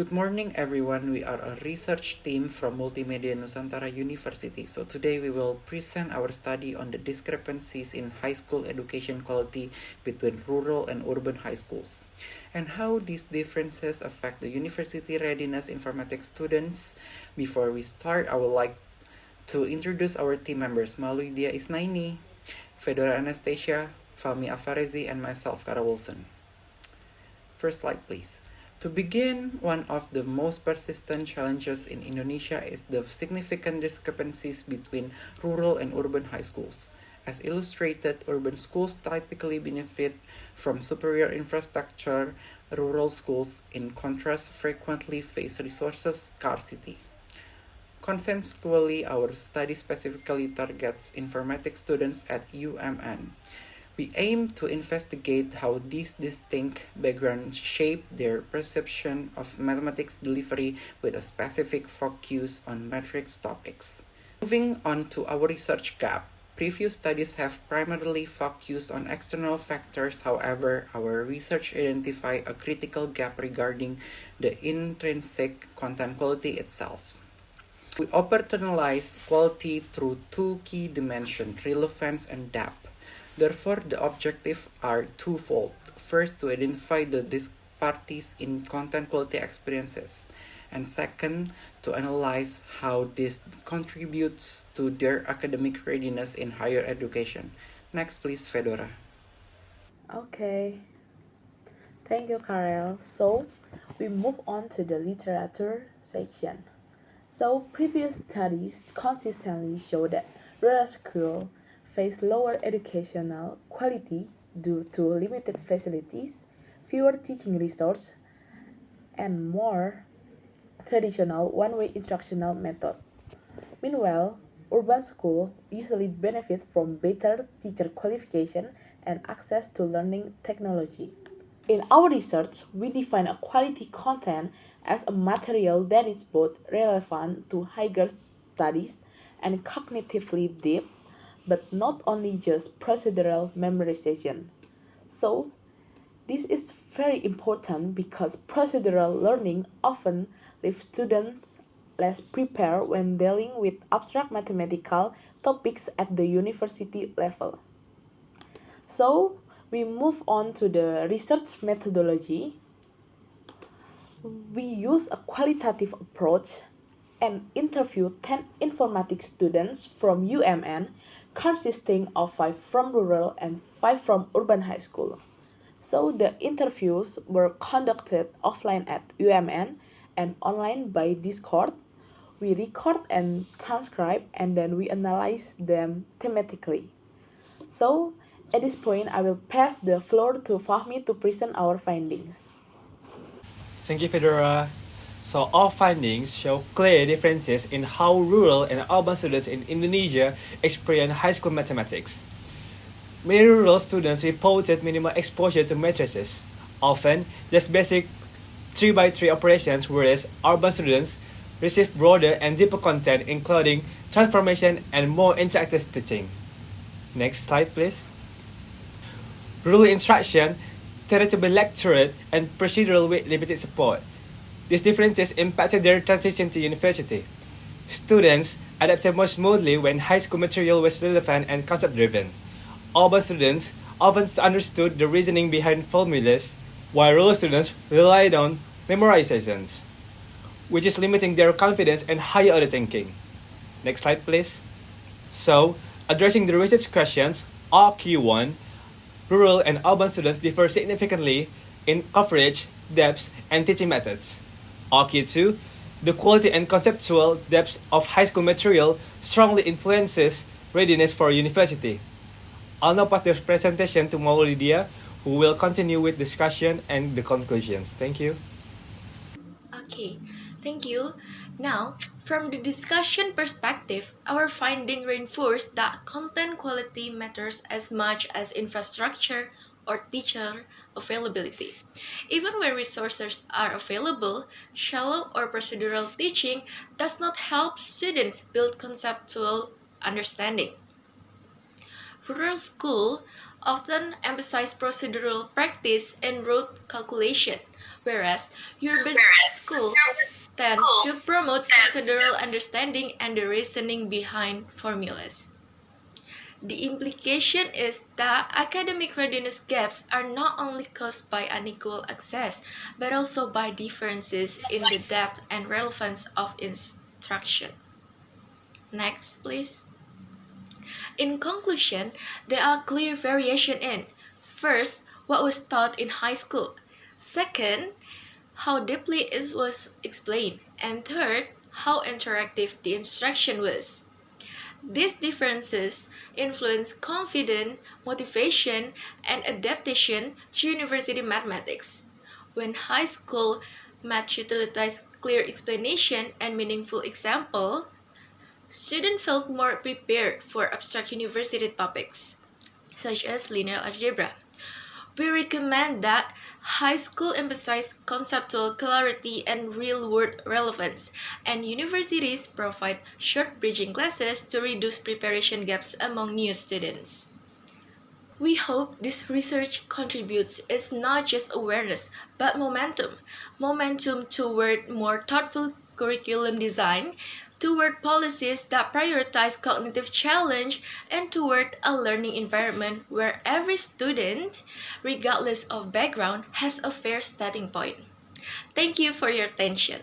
Good morning, everyone. We are a research team from Multimedia Nusantara University. So today we will present our study on the discrepancies in high school education quality between rural and urban high schools, and how these differences affect the university readiness informatics students. Before we start, I would like to introduce our team members: Maulidya Isnaini, Fedora Anastasia, Fahmi Afarezi, and myself, Kara Wilson. First slide, please. To begin, one of the most persistent challenges in Indonesia is the significant discrepancies between rural and urban high schools. As illustrated, urban schools typically benefit from superior infrastructure, rural schools, in contrast, frequently face resources scarcity. Consensually, our study specifically targets informatics students at UMN. We aim to investigate how these distinct backgrounds shape their perception of mathematics delivery with a specific focus on matrix topics. Moving on to our research gap, previous studies have primarily focused on external factors. However, our research identified a critical gap regarding the intrinsic content quality itself. We operationalize quality through two key dimensions, relevance and depth. Therefore, the objectives are twofold. First, to identify the disparities in content quality experiences, and second, to analyze how this contributes to their academic readiness in higher education. Next, please, Fedora. Okay, thank you, Karel. So, we move on to the literature section. So, previous studies consistently show that rural schools face lower educational quality due to limited facilities, fewer teaching resources, and more traditional one-way instructional method. Meanwhile, urban schools usually benefit from better teacher qualification and access to learning technology. In our research, we define a quality content as a material that is both relevant to higher studies and cognitively deep, but not only just procedural memorization. So, this is very important because procedural learning often leaves students less prepared when dealing with abstract mathematical topics at the university level. So, we move on to the research methodology. We use a qualitative approach and interview 10 informatics students from UMN, consisting of 5 from rural and 5 from urban high school. So the interviews were conducted offline at UMN and online by Discord. We record and transcribe and then we analyze them thematically. So at this point, I will pass the floor to Fahmi to present our findings. Thank you, Fedora. So our findings show clear differences in how rural and urban students in Indonesia experience high school mathematics. Many rural students reported minimal exposure to matrices, often just basic 3 by 3 operations, whereas urban students received broader and deeper content including transformation and more interactive teaching. Next slide, please. Rural instruction tended to be lectured and procedural with limited support. These differences impacted their transition to university. Students adapted more smoothly when high school material was relevant and concept-driven. Urban students often understood the reasoning behind formulas, while rural students relied on memorizations, which is limiting their confidence and higher order thinking. Next slide, please. So, addressing the research questions, RQ1, rural and urban students differ significantly in coverage, depth, and teaching methods. RQ2, the quality and conceptual depth of high school material strongly influences readiness for university. I'll now pass the presentation to Maulidya, who will continue with discussion and the conclusions. Thank you. Okay, thank you. Now, from the discussion perspective, our finding reinforced that content quality matters as much as infrastructure or teacher availability. Even when resources are available, shallow or procedural teaching does not help students build conceptual understanding. Rural schools often emphasize procedural practice and rote calculation, whereas urban schools tend to promote considerable understanding and the reasoning behind formulas. The implication is that academic readiness gaps are not only caused by unequal access, but also by differences in the depth and relevance of instruction. Next, please. In conclusion, there are clear variations in first, what was taught in high school, second, how deeply it was explained, and third, how interactive the instruction was. These differences influence confidence, motivation, and adaptation to university mathematics. When high school math utilized clear explanation and meaningful example, students felt more prepared for abstract university topics, such as linear algebra. We recommend that high school emphasize conceptual clarity and real-world relevance, and universities provide short bridging classes to reduce preparation gaps among new students. We hope this research contributes is not just awareness, but momentum toward more thoughtful curriculum design, toward policies that prioritize cognitive challenge, and toward a learning environment where every student, regardless of background, has a fair starting point. Thank you for your attention.